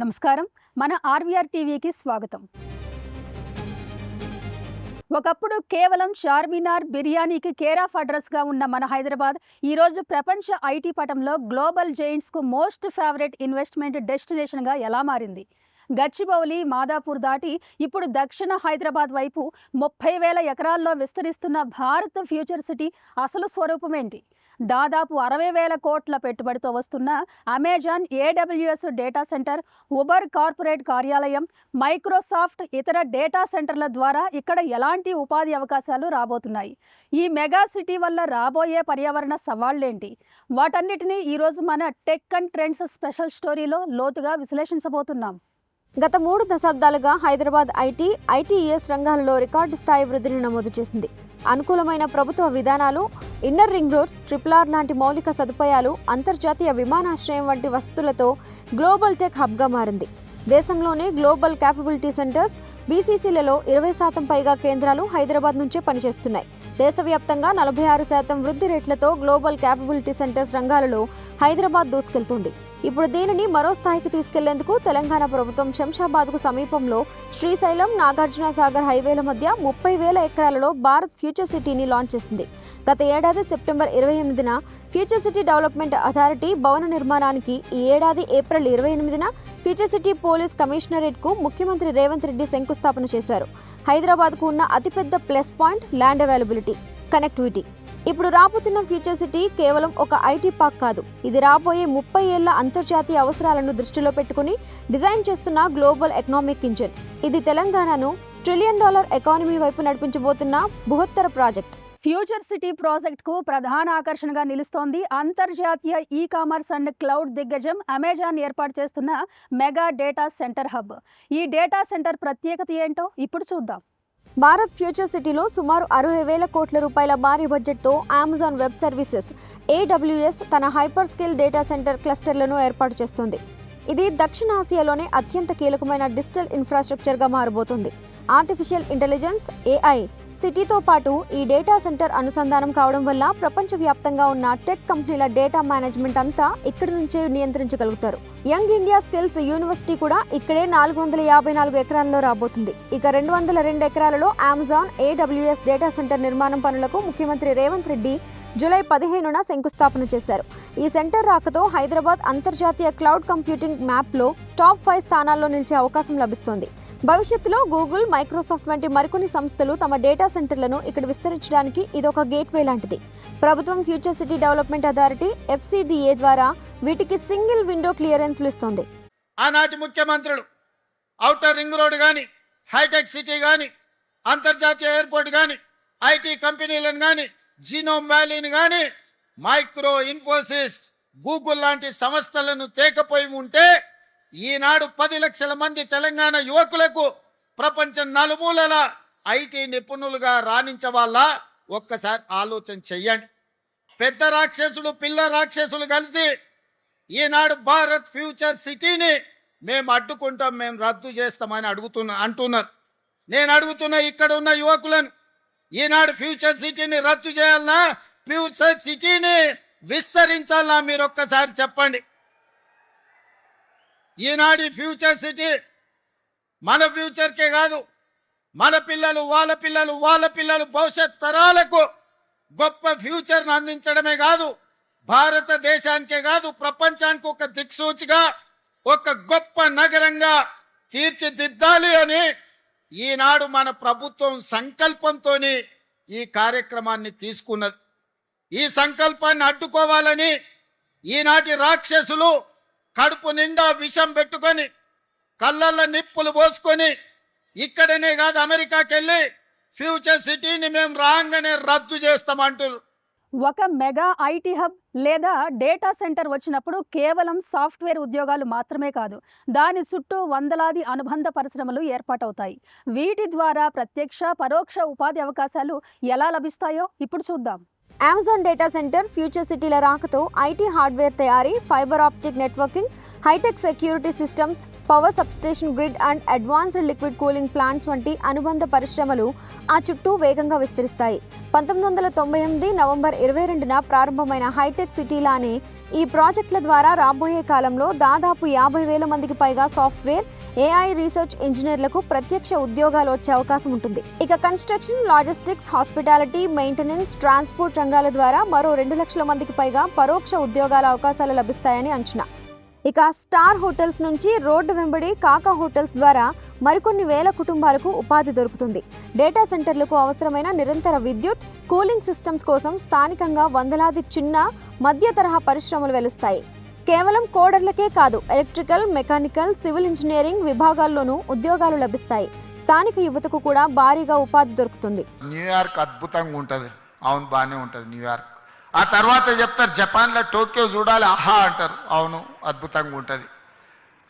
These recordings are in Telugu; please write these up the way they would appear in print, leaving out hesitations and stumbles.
నమస్కారం. మన ఆర్వీఆర్ టీవీకి స్వాగతం. ఒకప్పుడు కేవలం చార్మినార్ బిర్యానీకి కేర్ ఆఫ్ అడ్రస్గా ఉన్న మన హైదరాబాద్ ఈరోజు ప్రపంచ ఐటీ పటంలో గ్లోబల్ జైంట్స్కు మోస్ట్ ఫేవరెట్ ఇన్వెస్ట్మెంట్ డెస్టినేషన్గా ఎలా మారింది? గచ్చిబౌలి, మాదాపూర్ దాటి ఇప్పుడు దక్షిణ హైదరాబాద్ వైపు 30,000 ఎకరాల్లో విస్తరిస్తున్న భారత్ ఫ్యూచర్ సిటీ అసలు స్వరూపమేంటి? దాదాపు 60,000 కోట్ల పెట్టుబడితో వస్తున్న Amazon, AWS data centre, Uber corporate కార్యాలయం, మైక్రోసాఫ్ట్ ఇతర డేటా సెంటర్ల ద్వారా ఇక్కడ ఎలాంటి ఉపాధి అవకాశాలు రాబోతున్నాయి? ఈ మెగా సిటీ వల్ల రాబోయే పర్యావరణ సవాళ్లేంటి? వాటన్నిటినీ ఈరోజు మన టెక్ అండ్ ట్రెండ్స్ స్పెషల్ స్టోరీలో లోతుగా విశ్లేషించబోతున్నాం. గత 3 దశాబ్దాలుగా హైదరాబాద్ ఐటీఈఎస్ రంగాలలో రికార్డు స్థాయి వృద్ధిని నమోదు చేసింది. అనుకూలమైన ప్రభుత్వ విధానాలు, ఇన్నర్ రింగ్ రోడ్, RRR లాంటి మౌలిక సదుపాయాలు, అంతర్జాతీయ విమానాశ్రయం వంటి వసతులతో గ్లోబల్ టెక్ హబ్గా మారింది. దేశంలోనే గ్లోబల్ క్యాపబిలిటీ సెంటర్స్ BCCలలో 20% పైగా కేంద్రాలు హైదరాబాద్ నుంచే పనిచేస్తున్నాయి. దేశవ్యాప్తంగా 46% వృద్ధి రేట్లతో గ్లోబల్ క్యాపబిలిటీ సెంటర్స్ రంగాలలో హైదరాబాద్ దూసుకెళ్తుంది. ఇప్పుడు దీనిని మరో స్థాయికి తీసుకెళ్లేందుకు తెలంగాణ ప్రభుత్వం శంషాబాద్కు సమీపంలో శ్రీశైలం, నాగార్జున సాగర్ హైవేల మధ్య 30,000 ఎకరాలలో భారత్ ఫ్యూచర్ సిటీని లాంచ్ చేసింది. గత ఏడాది సెప్టెంబర్ 28న ఫ్యూచర్ సిటీ డెవలప్మెంట్ అథారిటీ భవన నిర్మాణానికి, ఈ ఏడాది ఏప్రిల్ 28న ఫ్యూచర్ సిటీ పోలీస్ కమిషనరేట్కు ముఖ్యమంత్రి రేవంత్ రెడ్డి శంకుస్థాపన చేశారు. హైదరాబాద్కు ఉన్న అతిపెద్ద plus point land availability, connectivity. ఇప్పుడు రాబోతున్న ఫ్యూచర్ సిటీ కేవలం ఒక ఐటీ పార్క్ కాదు, ఇది రాబోయే 30 ఏళ్ల అంతర్జాతీయ అవసరాలను దృష్టిలో పెట్టుకుని డిజైన్ చేస్తున్న గ్లోబల్ ఎకనామిక్ ఇంజిన్. ఇది తెలంగాణను $1 ట్రిలియన్ ఎకానమీ వైపు నడిపించబోతున్న బృహత్తర ప్రాజెక్ట్. ఫ్యూచర్ సిటీ ప్రాజెక్టుకు ప్రధాన ఆకర్షణగా నిలుస్తోంది అంతర్జాతీయ ఈ-కామర్స్ అండ్ క్లౌడ్ దిగ్గజం అమెజాన్ ఏర్పాటు చేస్తున్న మెగా డేటా సెంటర్ హబ్. ఈ డేటా సెంటర్ ప్రత్యేకత ఏంటో ఇప్పుడు చూద్దాం. భారత్ ఫ్యూచర్ సిటీలో సుమారు 60,000 కోట్ల రూపాయల భారీ బడ్జెట్తో అమెజాన్ వెబ్ సర్వీసెస్ AWS తన హైపర్ స్కేల్ డేటా సెంటర్ క్లస్టర్లను ఏర్పాటు చేస్తోంది. ఇది దక్షిణాసియాలోనే అత్యంత కీలకమైన డిజిటల్ ఇన్ఫ్రాస్ట్రక్చర్గా మారబోతుంది. ఆర్టిఫిషియల్ ఇంటెలిజెన్స్ AI సిటీతో పాటు ఈ డేటా సెంటర్ అనుసంధానం కావడం వల్ల ప్రపంచవ్యాప్తంగా ఉన్న టెక్ కంపెనీల డేటా మేనేజ్మెంట్ అంతా ఇక్కడి నుంచే నియంత్రించగలుగుతారు. యంగ్ ఇండియా స్కిల్స్ యూనివర్సిటీ కూడా ఇక్కడే 454 ఎకరాల్లో రాబోతుంది. ఇక 202 ఎకరాలలో అమెజాన్ AWS డేటా సెంటర్ నిర్మాణం పనులకు ముఖ్యమంత్రి రేవంత్ రెడ్డి జూలై 15న శంకుస్థాపన చేశారు. ఈ సెంటర్ రాకతో హైదరాబాద్ అంతర్జాతీయ క్లౌడ్ కంప్యూటింగ్ మ్యాప్లో టాప్ 5 స్థానాల్లో నిలిచే అవకాశం లభిస్తోంది. భవిష్యత్తులో గూగుల్, మైక్రోసాఫ్ట్ వంటి మరికొన్ని సంస్థలు తమ డేటా సెంటర్లను ఇక్కడ విస్తరించడానికి ఇదొక గేట్వే లాంటిది. ప్రభుత్వం future city development authority FCDA ద్వారా వీటికి సింగిల్ విండో క్లియరెన్స్లు ఇస్తోంది. ఆనాటి ముఖ్యమంత్రులు ఔటర్ రింగ్ రోడ్ కానీ, హైటెక్ సిటీ కానీ, అంతర్జాతీయ ఎయిర్పోర్ట్ కానీ, ఐటీ కంపెనీలను కానీ, జీనోమ్ వ్యాలీని కానీ, మైక్రో ఇన్ఫోసిస్, గూగుల్ లాంటి సంస్థలను తేకపోయి ఉంటే ఈనాడు 10 లక్షల మంది తెలంగాణ యువకులకు ప్రపంచం నలుమూలల ఐటీ నిపుణులుగా రాణించవాళ్ళ ఒక్కసారి ఆలోచన చెయ్యండి. పెద్ద రాక్షసులు, పిల్ల రాక్షసులు కలిసి ఈనాడు భారత్ ఫ్యూచర్ సిటీని మేము అడ్డుకుంటాం, మేము రద్దు చేస్తామని అంటున్నారు. నేను అడుగుతున్నా ఇక్కడ ఉన్న యువకులను, ఈనాడు ఫ్యూచర్ సిటీని రద్దు చేయాలన్నా, ఫ్యూచర్ సిటీని విస్తరించాలన్నా మీరు ఒక్కసారి చెప్పండి. ఈనాడు ఫ్యూచర్ సిటీ మన ఫ్యూచర్కే కాదు, మన పిల్లలు, వాళ్ళ పిల్లలు, వాళ్ళ పిల్లలు భవిష్యత్ తరాలకు గొప్ప ఫ్యూచర్ను అందించడమే కాదు, భారతదేశానికే కాదు ప్రపంచానికి ఒక దిక్సూచిగా, ఒక గొప్ప నగరంగా తీర్చిదిద్దాలి అని ఈనాడు మన ప్రభుత్వం సంకల్పంతో ఈ కార్యక్రమాన్ని తీసుకున్నది. ఈ సంకల్పాన్ని అడ్డుకోవాలని ఈనాటి రాక్షసులు కడుపు నిండా విషం పెట్టుకొని, కళ్ళల్లో నిప్పులు పోసుకొని, ఇక్కడనే కాదు అమెరికాకి వెళ్ళి ఫ్యూచర్ సిటీని మేము రాగానే రద్దు చేస్తామంటారు. ఒక మెగా ఐటీ హబ్ లేదా డేటా సెంటర్ వచ్చినప్పుడు కేవలం సాఫ్ట్వేర్ ఉద్యోగాలు మాత్రమే కాదు, దాని చుట్టూ వందలాది అనుబంధ పరిశ్రమలు ఏర్పాటవుతాయి. వీటి ద్వారా ప్రత్యక్ష, పరోక్ష ఉపాధి అవకాశాలు ఎలా లభిస్తాయో ఇప్పుడు చూద్దాం. అమెజాన్ డేటా సెంటర్ ఫ్యూచర్ సిటీల రాకతో ఐటీ హార్డ్వేర్ తయారీ, fibre optic networking, hitech security systems, power substation grid and advanced liquid cooling plants వంటి అనుబంధ పరిశ్రమలు ఆ చుట్టూ వేగంగా విస్తరిస్తాయి. 1998 నవంబర్ 22న ప్రారంభమైన హైటెక్ సిటీలానే ఈ ప్రాజెక్టుల ద్వారా రాబోయే కాలంలో దాదాపు 50,000 మందికి పైగా సాఫ్ట్వేర్, AI రీసెర్చ్ ఇంజనీర్లకు ప్రత్యక్ష ఉద్యోగాలు వచ్చే అవకాశం ఉంటుంది. ఇక construction, logistics, hospitality, maintenance, transport రంగాల ద్వారా మరో 2 లక్షల మందికి పైగా పరోక్ష ఉద్యోగాల అవకాశాలు లభిస్తాయని అంచనా. ఇక స్టార్ హోటల్స్ నుంచి రోడ్డు వెంబడి కాకా హోటల్స్ ద్వారా మరికొన్ని వేల కుటుంబాలకు ఉపాధి దొరుకుతుంది. డేటా సెంటర్లకు అవసరమైన నిరంతర విద్యుత్, కూలింగ్ సిస్టమ్స్ కోసం స్థానికంగా వందలాది చిన్న, మధ్య తరహా పరిశ్రమలు వెలుస్తాయి. కేవలం కోడర్లకే కాదు, ఎలక్ట్రికల్, మెకానికల్, సివిల్ ఇంజనీరింగ్ విభాగాల్లోనూ ఉద్యోగాలు లభిస్తాయి. స్థానిక యువతకు కూడా భారీగా ఉపాధి దొరుకుతుంది. న్యూయార్క్ అద్భుతంగా ఉంటుంది. అవును, బాగానే ఉంటుంది న్యూయార్క్. ఆ తర్వాత చెప్తారు జపాన్లో టోక్యో చూడాలి, ఆహా అంటారు. అవును, అద్భుతంగా ఉంటుంది.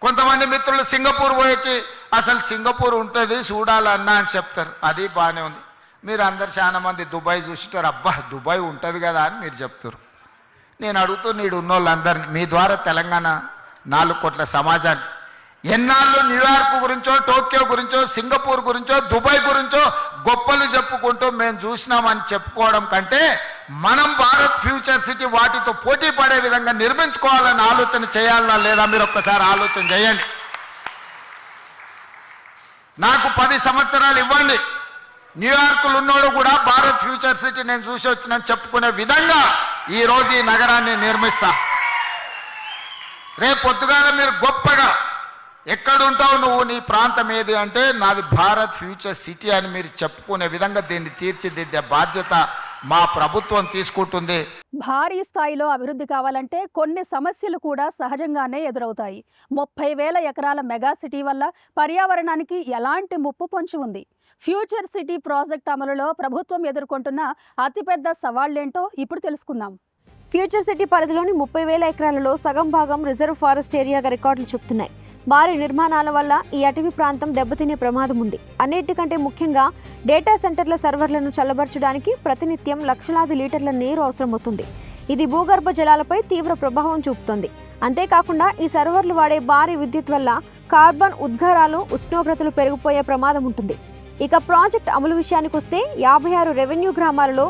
కొంతమంది మిత్రులు సింగపూర్ పోయొచ్చి అసలు సింగపూర్ ఉంటుంది చూడాలన్నా అని చెప్తారు. అది బాగానే ఉంది. మీరు అందరు చాలా మంది దుబాయ్ చూసిటారు, అబ్బా దుబాయ్ ఉంటుంది కదా అని మీరు చెప్తారు. నేను అడుగుతూ నీడు ఉన్నోళ్ళందరినీ, మీ ద్వారా తెలంగాణ 4 కోట్ల సమాజాన్ని ఎన్నాళ్ళు న్యూయార్క్ గురించో, టోక్యో గురించో, సింగపూర్ గురించో, దుబాయ్ గురించో గొప్పలు చెప్పుకుంటూ మేము చూసినామని చెప్పుకోవడం కంటే మనం భారత్ ఫ్యూచర్ సిటీ వాటితో పోటీ పడే విధంగా నిర్మించుకోవాలని ఆలోచన చేయాలా లేదా మీరు ఒక్కసారి ఆలోచన చేయండి. నాకు 10 సంవత్సరాలు ఇవ్వండి, న్యూయార్క్లో ఉన్నోడు కూడా భారత్ ఫ్యూచర్ సిటీ నేను చూసి వచ్చిన చెప్పుకునే విధంగా ఈ రోజు ఈ నగరాన్ని నిర్మిస్తా. రేపు పొద్దుగాల మీరు గొప్పగా ఎక్కడుంటావు నువ్వు, నీ ప్రాంతం ఏది అంటే నాది భారత్ ఫ్యూచర్ సిటీ అని మీరు చెప్పుకునే విధంగా దీన్ని తీర్చిదిద్దే బాధ్యత మా ప్రభుత్వం తీసుకుంటుంది. భారీ స్థాయిలో అభివృద్ధి కావాలంటే కొన్ని సమస్యలు కూడా సహజంగానే ఎదురవుతాయి. 30,000 ఎకరాల మెగా సిటీ వల్ల పర్యావరణానికి ఎలాంటి ముప్పు పొంచి ఉంది? ఫ్యూచర్ సిటీ ప్రాజెక్ట్ అమలులో ప్రభుత్వం ఎదుర్కొంటున్న అతిపెద్ద సవాళ్లేంటో ఇప్పుడు తెలుసుకుందాం. ఫ్యూచర్ సిటీ పరిధిలోని 30,000 ఎకరాలలో సగం భాగం రిజర్వ్ ఫారెస్ట్ ఏరియాగా రికార్డులు చెబుతున్నాయి. భారీ నిర్మాణాల వల్ల ఈ అటవీ ప్రాంతం దెబ్బతినే ప్రమాదం ఉంది. అన్నిటికంటే ముఖ్యంగా డేటా సెంటర్ల సర్వర్లను చల్లబరచడానికి ప్రతినిత్యం లక్షలాది లీటర్ల నీరు అవసరమవుతుంది. ఇది భూగర్భ జలాలపై తీవ్ర ప్రభావం చూపుతుంది. అంతేకాకుండా ఈ సర్వర్లు వాడే భారీ విద్యుత్ వల్ల కార్బన్ ఉద్గారాలు, ఉష్ణోగ్రతలు పెరిగిపోయే ప్రమాదం ఉంటుంది. ఇక ప్రాజెక్ట్ అమలు విషయానికి వస్తే 56 రెవెన్యూ గ్రామాలలో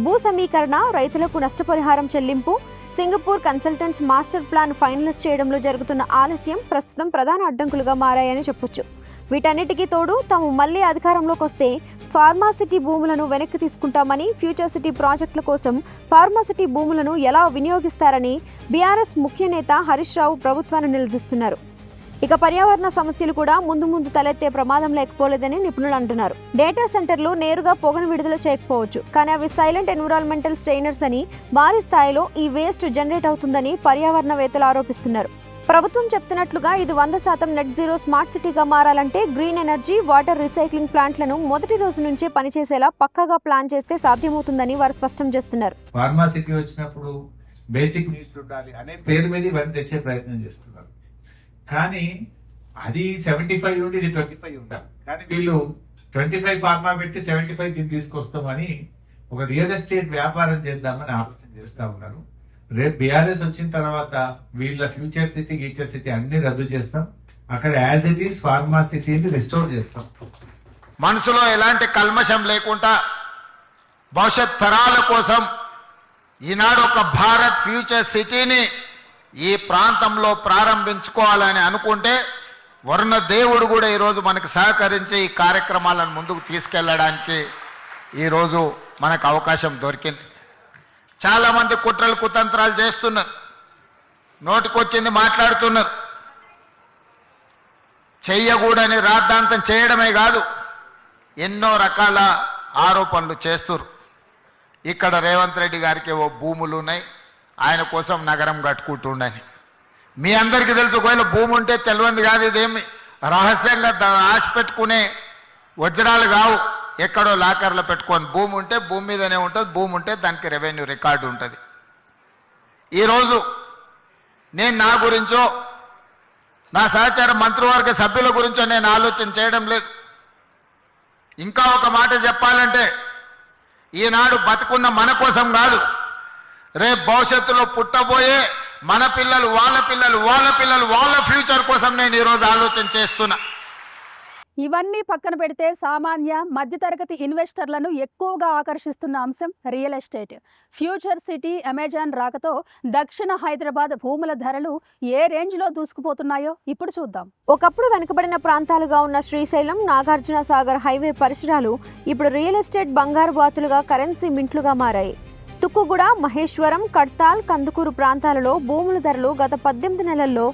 భూ సమీకరణ, రైతులకు నష్టపరిహారం చెల్లింపు, Singapore consultants master plan finalise చేయడంలో జరుగుతున్న ఆలస్యం ప్రస్తుతం ప్రధాన అడ్డంకులుగా మారాయని చెప్పొచ్చు. వీటన్నిటికీ తోడు తాము మళ్లీ అధికారంలోకి వస్తే ఫార్మాసిటీ భూములను వెనక్కి తీసుకుంటామని, ఫ్యూచర్ సిటీ ప్రాజెక్టుల కోసం ఫార్మాసిటీ భూములను ఎలా వినియోగిస్తారని బీఆర్ఎస్ ముఖ్య నేత హరీష్ రావు ప్రభుత్వాన్ని నిలదీస్తున్నారు. ఇక పర్యావరణ సమస్యలు కూడా ముందు తలెత్తే ప్రమాదం లేకపోలేదని నిపుణులు అంటున్నారు. డేటా సెంటర్లు నేరుగా పొగను విడుదల చేయకపోవచ్చు, కానీ అవి సైలెంట్ ఎన్విరాన్మెంటల్ స్ట్రెయినర్స్ అని, భారీ స్థాయిలో ఈ వేస్ట్ జనరేట్ అవుతుందని పర్యావరణవేత్తలు ఆరోపిస్తున్నారు. ప్రభుత్వం చెప్తున్నట్లుగా ఇది 100% నెట్ జీరో స్మార్ట్ సిటీగా మారాలంటే గ్రీన్ ఎనర్జీ, వాటర్ రీసైక్లింగ్ ప్లాంట్లను మొదటి రోజు నుంచే పనిచేసేలా పక్కాగా ప్లాన్ చేస్తే సాధ్యమవుతుందని వారు స్పష్టం చేస్తున్నారు. ఫార్మా సిటీ వచ్చినప్పుడు బేసిక్ నీడ్స్ ఉండాలి అనే పేరు మీద ఇవన్నీ తెచ్చే ప్రయత్నం చేస్తున్నారు. కానీ అది 75 నుండి ఇది 25 ఉండాలి. కానీ వీళ్ళు 25 ఫార్మా పెట్టి 75 దీన్ని తీసుకొస్తామని ఒక రియల్ ఎస్టేట్ వ్యాపారం చేద్దామని ఆలోచన చేస్తా ఉన్నారు. రేపు బీఆర్ఎస్ వచ్చిన తర్వాత వీళ్ళ ఫ్యూచర్ సిటీ, గీచర్ సిటీ అన్ని రద్దు చేస్తాం. అక్కడ యాజ్ ఇట్ ఈస్ ఫార్మా సిటీని రిస్టోర్ చేస్తాం. మనసులో ఎలాంటి కల్మషం లేకుండా భవిష్యత్ తరాల కోసం ఈనాడు ఒక భారత్ ఫ్యూచర్ సిటీని ఈ ప్రాంతంలో ప్రారంభించుకోవాలని అనుకుంటే వరుణ దేవుడు కూడా ఈరోజు మనకు సహకరించి ఈ కార్యక్రమాలను ముందుకు తీసుకెళ్లడానికి ఈరోజు మనకు అవకాశం దొరికింది. చాలామంది కుట్రలు కుతంత్రాలు చేస్తున్నారు, నోటికొచ్చింది మాట్లాడుతున్నారు. చెయ్యకూడని రాద్ధాంతం చేయడమే కాదు, ఎన్నో రకాల ఆరోపణలు చేస్తున్నారు. ఇక్కడ రేవంత్ రెడ్డి గారికి ఓ భూములు ఉన్నాయి, ఆయన కోసం నగరం కట్టుకుంటుండని. మీ అందరికీ తెలుసు, ఒకవేళ భూమి ఉంటే తెలియంది కాదు, ఇదేమి రహస్యంగా ఆశ పెట్టుకునే వజ్రాలు కావు. ఎక్కడో లాకర్లో పెట్టుకొని భూమి ఉంటే భూమి మీదనే ఉంటుంది, భూమి ఉంటే దానికి రెవెన్యూ రికార్డు ఉంటుంది. ఈరోజు నేను నా గురించో నా సహచార మంత్రివర్గ సభ్యుల గురించో నేను ఆలోచన చేయడం లేదు. ఇంకా ఒక మాట చెప్పాలంటే, ఈనాడు బతుకున్న మన కోసం కాదు, రేపు భవిష్యత్తులో పుట్టబోయే మన పిల్లలు, వాళ్ళ పిల్లలు, వాళ్ళ పిల్లలు, వాళ్ళ ఫ్యూచర్ కోసం నేను ఈరోజు ఆలోచన చేస్తున్నా. ఇవన్నీ పక్కన పెడితే సామాన్య మధ్యతరగతి ఇన్వెస్టర్లను ఎక్కువగా ఆకర్షిస్తున్న అంశం real estate. Future city Amazon రాకతో దక్షిణ హైదరాబాద్ భూముల ధరలు ఏ రేంజ్లో దూసుకుపోతున్నాయో ఇప్పుడు చూద్దాం. ఒకప్పుడు వెనుకబడిన ప్రాంతాలుగా ఉన్న శ్రీశైలం, నాగార్జున సాగర్ హైవే పరిసరాలు ఇప్పుడు రియల్ ఎస్టేట్ బంగారు బాతులుగా, కరెన్సీ మింట్లుగా మారాయి. తుక్కుగూడ, మహేశ్వరం, కడ్తాల్, కందుకూరు ప్రాంతాలలో భూముల ధరలు గత 18 నెలల్లో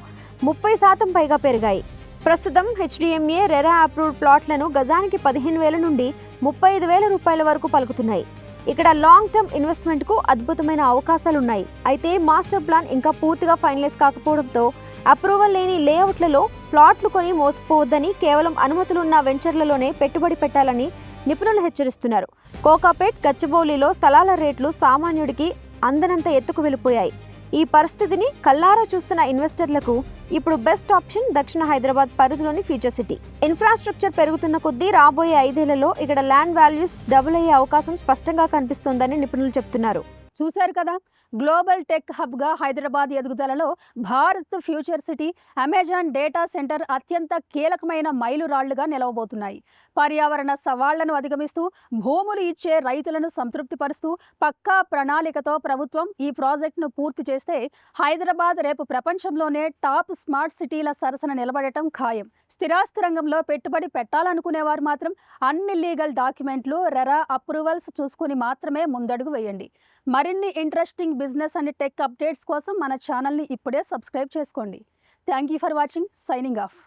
30% పైగా పెరిగాయి. ప్రస్తుతం హెచ్డిఎంఏ రెరా అప్రూవ్డ్ ప్లాట్లను గజానికి 15,000 నుండి 35,000 రూపాయల వరకు పలుకుతున్నాయి. ఇక్కడ లాంగ్ టర్మ్ ఇన్వెస్ట్మెంట్కు అద్భుతమైన అవకాశాలున్నాయి. అయితే మాస్టర్ ప్లాన్ ఇంకా పూర్తిగా ఫైనలైజ్ కాకపోవడంతో అప్రూవల్ లేని లేఅవుట్లలో ప్లాట్లు కొని మోసపోవద్దని, కేవలం అనుమతులున్న వెంచర్లలోనే పెట్టుబడి పెట్టాలని నిపుణులు హెచ్చరిస్తున్నారు. కోకాపేట్, గచ్చిబౌలిలో స్థలాల రేట్లు సామాన్యుడికి అందనంత ఎత్తుకు వెళ్ళిపోయాయి. ఈ పరిస్థితిని కల్లారా చూస్తున్న ఇన్వెస్టర్లకు ఇప్పుడు బెస్ట్ ఆప్షన్ దక్షిణ హైదరాబాద్ పరిధిలోని ఫ్యూచర్ సిటీ. ఇన్ఫ్రాస్ట్రక్చర్ పెరుగుతున్న కొద్దీ రాబోయే 5 ఏళ్లలో ఇక్కడ ల్యాండ్ వాల్యూస్ డబుల్ అయ్యే అవకాశం స్పష్టంగా కనిపిస్తోందని నిపుణులు చెప్తున్నారు. చూశారు కదా, గ్లోబల్ టెక్ హబ్గా హైదరాబాద్ ఎదుగుదలలో Bharat future city, Amazon data centre అత్యంత కీలకమైన మైలురాళ్లుగా నిలవబోతున్నాయి. పర్యావరణ సవాళ్లను అధిగమిస్తూ భూములు ఇచ్చే రైతులను సంతృప్తిపరుస్తూ పక్కా ప్రణాళికతో ప్రభుత్వం ఈ ప్రాజెక్టును పూర్తి చేస్తే హైదరాబాద్ రేపు ప్రపంచంలోనే టాప్ స్మార్ట్ సిటీల సరసన నిలబడటం ఖాయం. స్థిరాస్తి రంగంలో పెట్టుబడి పెట్టాలనుకునేవారు మాత్రం అన్ని లీగల్ డాక్యుమెంట్లు, రెరా అప్రూవల్స్ చూసుకుని మాత్రమే ముందడుగు వేయండి. మరిన్ని interesting business and tech updates కోసం మన ఛానల్ని ఇప్పుడే సబ్స్క్రైబ్ చేసుకోండి. Thank you for watching. Signing off.